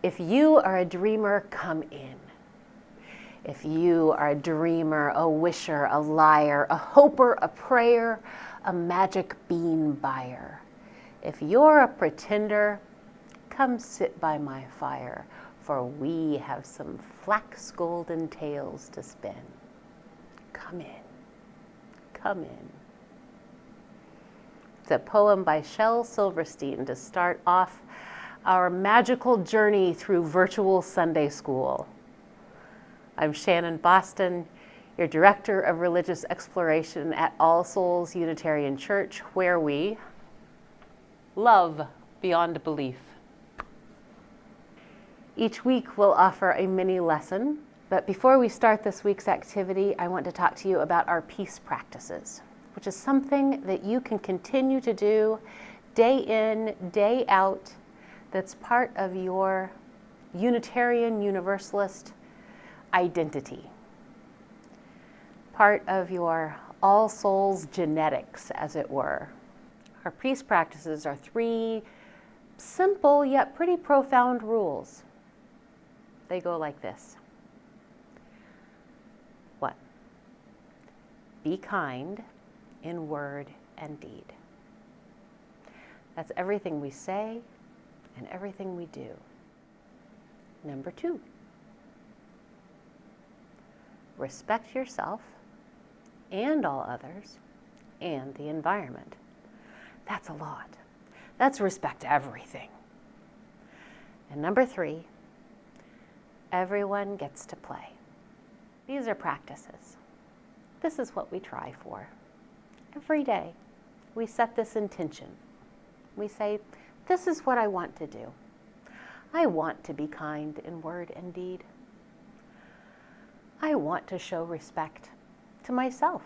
If you are a dreamer, come in. If you are a dreamer, a wisher, a liar, a hoper, a prayer, a magic bean buyer. If you're a pretender, come sit by my fire, for we have some flax golden tales to spin. Come in, come in. It's a poem by Shel Silverstein to start off our magical journey through virtual Sunday school. I'm Shannon Boston, your Director of Religious Exploration at All Souls Unitarian Church, where we love beyond belief. Each week we'll offer a mini lesson, but before we start this week's activity, I want to talk to you about our peace practices, which is something that you can continue to do day in, day out, that's part of your Unitarian Universalist identity, part of your All Souls genetics, as it were. Our peace practices are 3 simple yet pretty profound rules. They go like this. 1, be kind in word and deed. That's everything we say and everything we do. 2, respect yourself and all others and the environment. That's a lot. That's respect everything. And 3, everyone gets to play. These are practices. This is what we try for. Every day, we set this intention. We say, this is what I want to do. I want to be kind in word and deed. I want to show respect to myself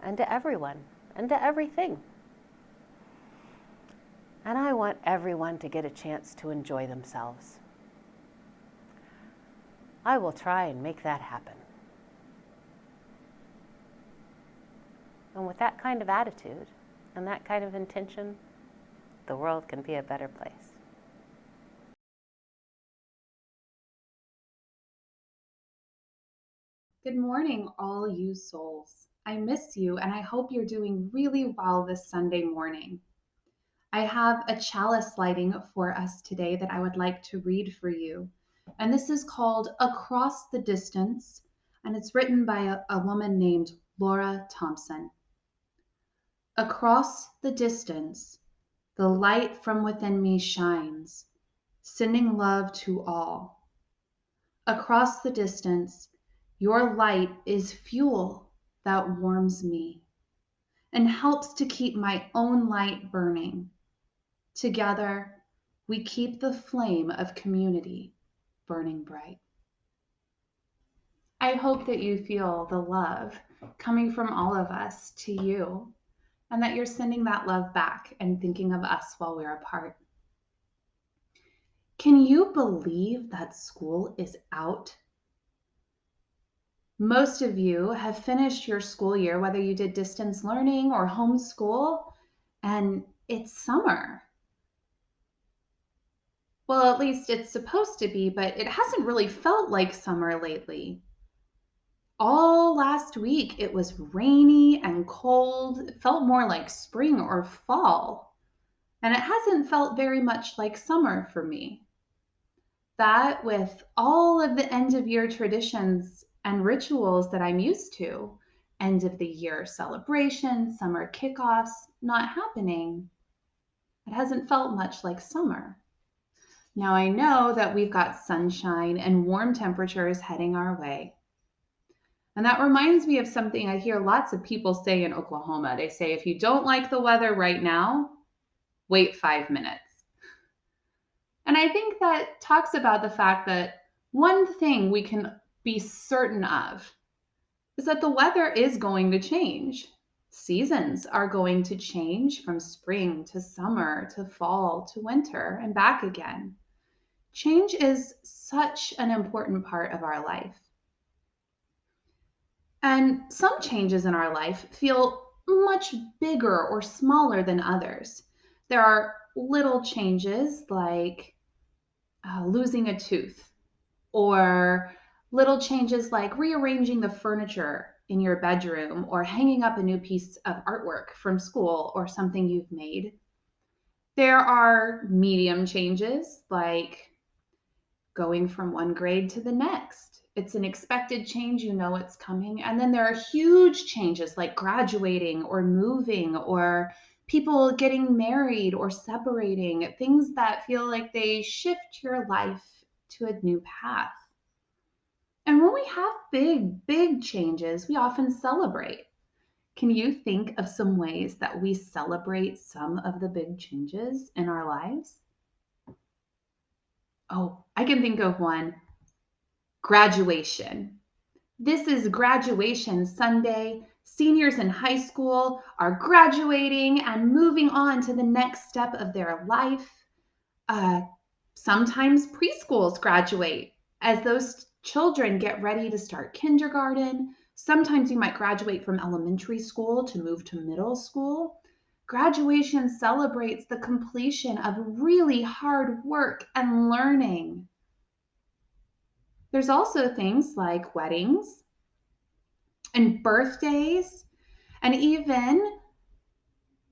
and to everyone and to everything. And I want everyone to get a chance to enjoy themselves. I will try and make that happen. And with that kind of attitude and that kind of intention, the world can be a better place. Good morning, all you souls. I miss you, and I hope you're doing really well this Sunday morning. I have a chalice lighting for us today that I would like to read for you. And this is called Across the Distance, and it's written by a woman named Laura Thompson. Across the distance, the light from within me shines, sending love to all. Across the distance, your light is fuel that warms me and helps to keep my own light burning. Together, we keep the flame of community burning bright. I hope that you feel the love coming from all of us to you, and that you're sending that love back and thinking of us while we're apart. Can you believe that school is out? Most of you have finished your school year, whether you did distance learning or homeschool, and it's summer. Well, at least it's supposed to be, but it hasn't really felt like summer lately. All last week, it was rainy and cold. It felt more like spring or fall. And it hasn't felt very much like summer for me. That, with all of the end of year traditions and rituals that I'm used to, end of the year celebrations, summer kickoffs, not happening, it hasn't felt much like summer. Now I know that we've got sunshine and warm temperatures heading our way. And that reminds me of something I hear lots of people say in Oklahoma. They say, if you don't like the weather right now, wait 5 minutes. And I think that talks about the fact that one thing we can be certain of is that the weather is going to change. Seasons are going to change from spring to summer to fall to winter and back again. Change is such an important part of our life. And some changes in our life feel much bigger or smaller than others. There are little changes like losing a tooth, or little changes like rearranging the furniture in your bedroom or hanging up a new piece of artwork from school or something you've made. There are medium changes like going from one grade to the next. It's an expected change, you know it's coming. And then there are huge changes like graduating or moving or people getting married or separating, things that feel like they shift your life to a new path. And when we have big changes, we often celebrate. Can you think of some ways that we celebrate some of the big changes in our lives? Oh, I can think of one: graduation. This is graduation Sunday. Seniors in high school are graduating and moving on to the next step of their life. Uh, Sometimes preschools graduate as those children get ready to start kindergarten. Sometimes you might graduate from elementary school to move to middle school. Graduation celebrates the completion of really hard work and learning. There's also things like weddings and birthdays and even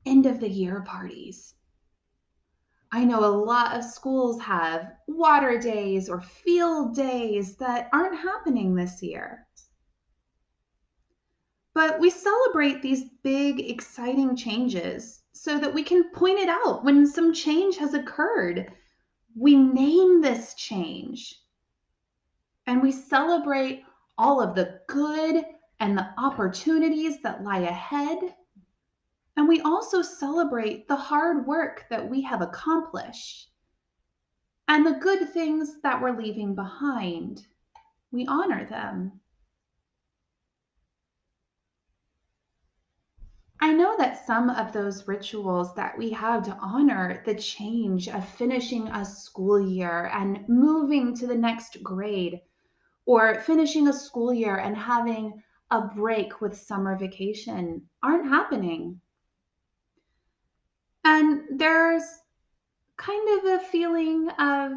end of the year parties. I know a lot of schools have water days or field days that aren't happening this year. But we celebrate these big, exciting changes so that we can point it out when some change has occurred. We name this change and we celebrate all of the good and the opportunities that lie ahead. And we also celebrate the hard work that we have accomplished and the good things that we're leaving behind. We honor them. I know that some of those rituals that we have to honor the change of finishing a school year and moving to the next grade, or finishing a school year and having a break with summer vacation, aren't happening. And there's kind of a feeling of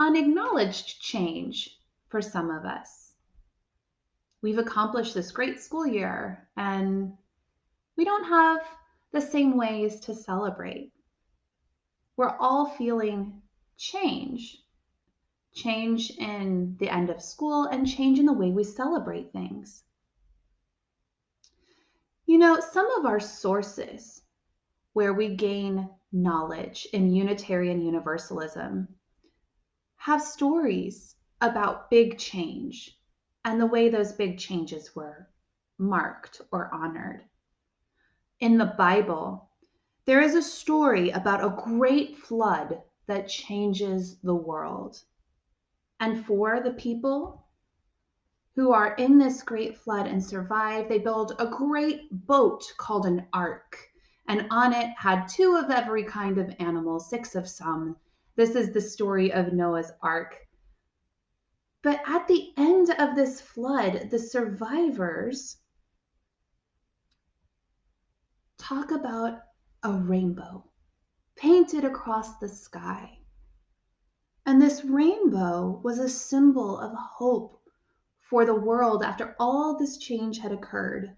unacknowledged change for some of us. We've accomplished this great school year and we don't have the same ways to celebrate. We're all feeling change, change in the end of school and change in the way we celebrate things. You know, some of our sources where we gain knowledge in Unitarian Universalism have stories about big change and the way those big changes were marked or honored. In the Bible, there is a story about a great flood that changes the world. And for the people who are in this great flood and survive, they build a great boat called an ark. And on it had two of every kind of animal, six of some. This is the story of Noah's ark. But at the end of this flood, the survivors talk about a rainbow painted across the sky. And this rainbow was a symbol of hope for the world after all this change had occurred.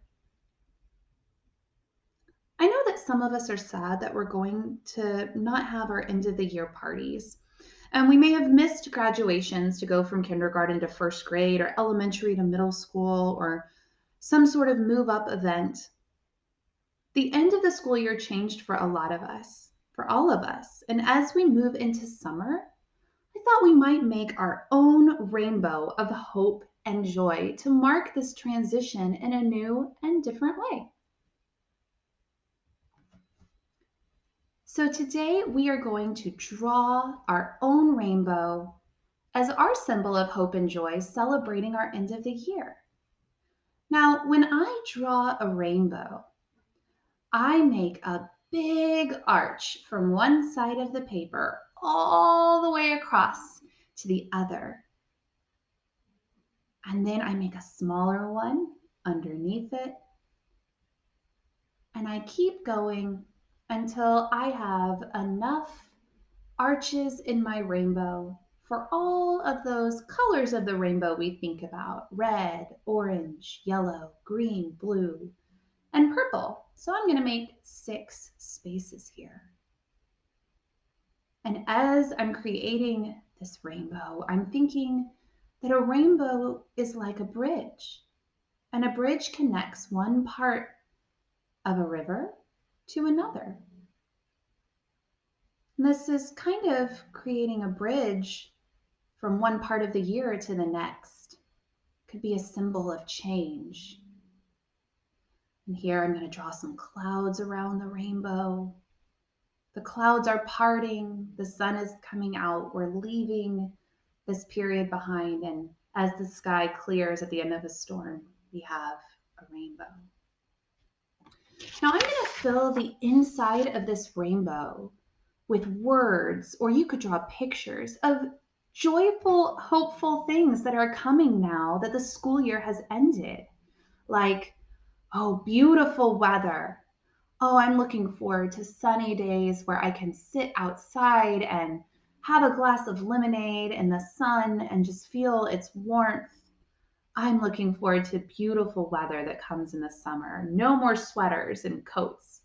I know that some of us are sad that we're going to not have our end of the year parties. And we may have missed graduations to go from kindergarten to first grade or elementary to middle school or some sort of move up event. The end of the school year changed for a lot of us, for all of us. And as we move into summer, I thought we might make our own rainbow of hope and joy to mark this transition in a new and different way. So today we are going to draw our own rainbow as our symbol of hope and joy, celebrating our end of the year. Now, when I draw a rainbow, I make a big arch from one side of the paper all the way across to the other. And then I make a smaller one underneath it. And I keep going until I have enough arches in my rainbow for all of those colors of the rainbow we think about: red, orange, yellow, green, blue, and purple. So I'm going to make 6 spaces here. And as I'm creating this rainbow, I'm thinking that a rainbow is like a bridge, and a bridge connects one part of a river to another. And this is kind of creating a bridge from one part of the year to the next. Could be a symbol of change. And here I'm going to draw some clouds around the rainbow. The clouds are parting, the sun is coming out, we're leaving this period behind, and as the sky clears at the end of a storm, we have a rainbow. Now I'm going to fill the inside of this rainbow with words, or you could draw pictures of joyful, hopeful things that are coming now that the school year has ended. Like, oh, beautiful weather. Oh, I'm looking forward to sunny days where I can sit outside and have a glass of lemonade in the sun and just feel its warmth. I'm looking forward to beautiful weather that comes in the summer. No more sweaters and coats.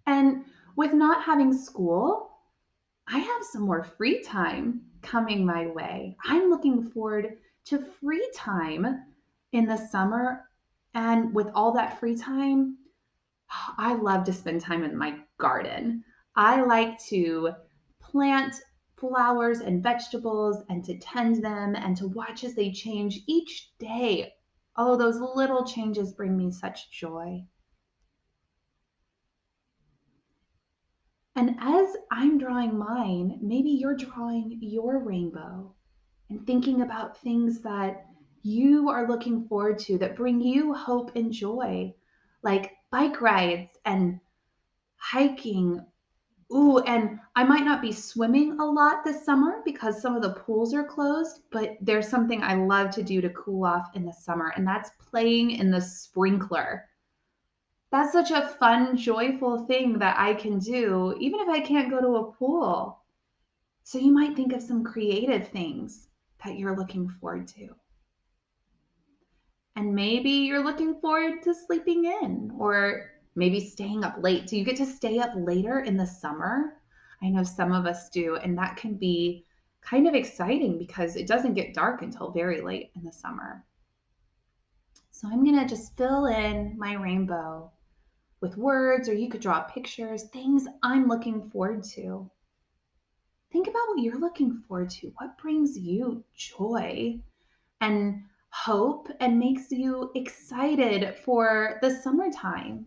And with not having school, I have some more free time coming my way. I'm looking forward to free time in the summer. And with all that free time, I love to spend time in my garden. I like to plant flowers and vegetables and to tend them and to watch as they change each day. Oh, those little changes bring me such joy. And as I'm drawing mine, maybe you're drawing your rainbow and thinking about things that you are looking forward to that bring you hope and joy, like bike rides and hiking. Ooh, and I might not be swimming a lot this summer because some of the pools are closed, but there's something I love to do to cool off in the summer, and that's playing in the sprinkler. That's such a fun, joyful thing that I can do, even if I can't go to a pool. So you might think of some creative things that you're looking forward to. And maybe you're looking forward to sleeping in or maybe staying up late. Do you get to stay up later in the summer? I know some of us do, and that can be kind of exciting because it doesn't get dark until very late in the summer. So I'm going to just fill in my rainbow with words, or you could draw pictures, things I'm looking forward to. Think about what you're looking forward to. What brings you joy and hope and makes you excited for the summertime?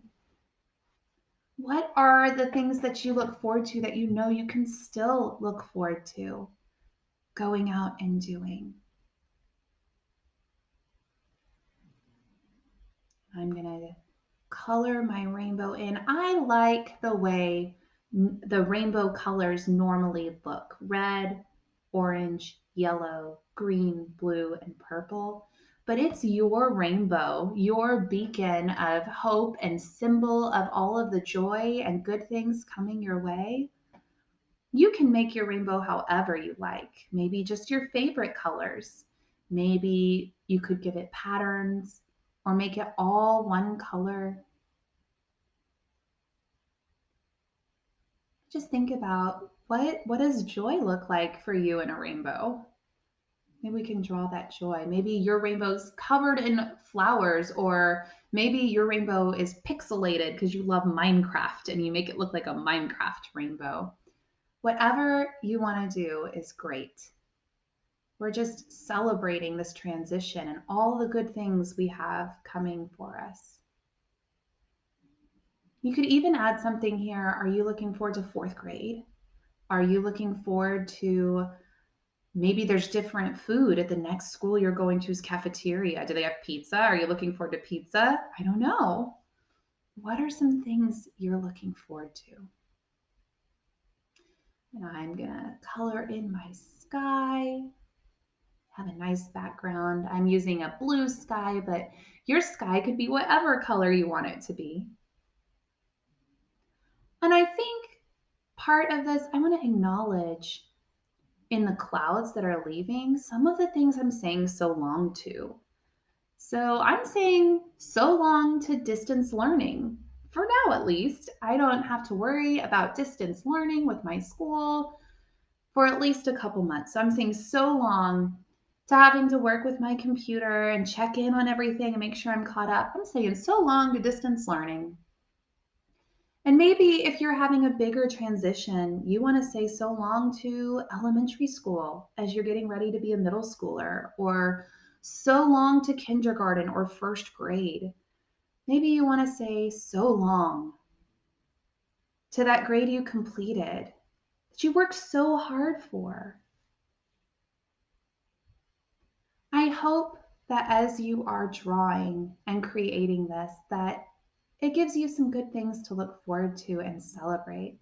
What are the things that you look forward to that you know you can still look forward to going out and doing? I'm going to color my rainbow in. I like the way the rainbow colors normally look: red, orange, yellow, green, blue, and purple. But it's your rainbow, your beacon of hope and symbol of all of the joy and good things coming your way. You can make your rainbow however you like, maybe just your favorite colors. Maybe you could give it patterns or make it all one color. Just think about what does joy look like for you in a rainbow? Maybe we can draw that joy. Maybe your rainbow's covered in flowers, or maybe your rainbow is pixelated because you love Minecraft and you make it look like a Minecraft rainbow. Whatever you want to do is great. We're just celebrating this transition and all the good things we have coming for us. You could even add something here. Are you looking forward to fourth grade? Are you looking forward to maybe there's different food at the next school you're going to's cafeteria? Do they have pizza? Are you looking forward to pizza? I don't know. What are some things you're looking forward to? And I'm going to color in my sky. Have a nice background. I'm using a blue sky, but your sky could be whatever color you want it to be. And I think part of this, I want to acknowledge in the clouds that are leaving some of the things I'm saying so long to. So I'm saying so long to distance learning. For now, at least, I don't have to worry about distance learning with my school for at least a couple months. So I'm saying so long to having to work with my computer and check in on everything and make sure I'm caught up. I'm saying so long to distance learning. And maybe if you're having a bigger transition, you want to say so long to elementary school as you're getting ready to be a middle schooler, or so long to kindergarten or first grade. Maybe you want to say so long to that grade you completed that you worked so hard for. I hope that as you are drawing and creating this, that it gives you some good things to look forward to and celebrate.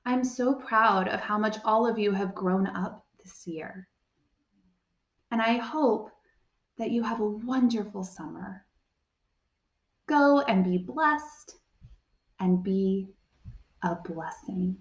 I'm so proud of how much all of you have grown up this year. And I hope that you have a wonderful summer. Go and be blessed and be a blessing.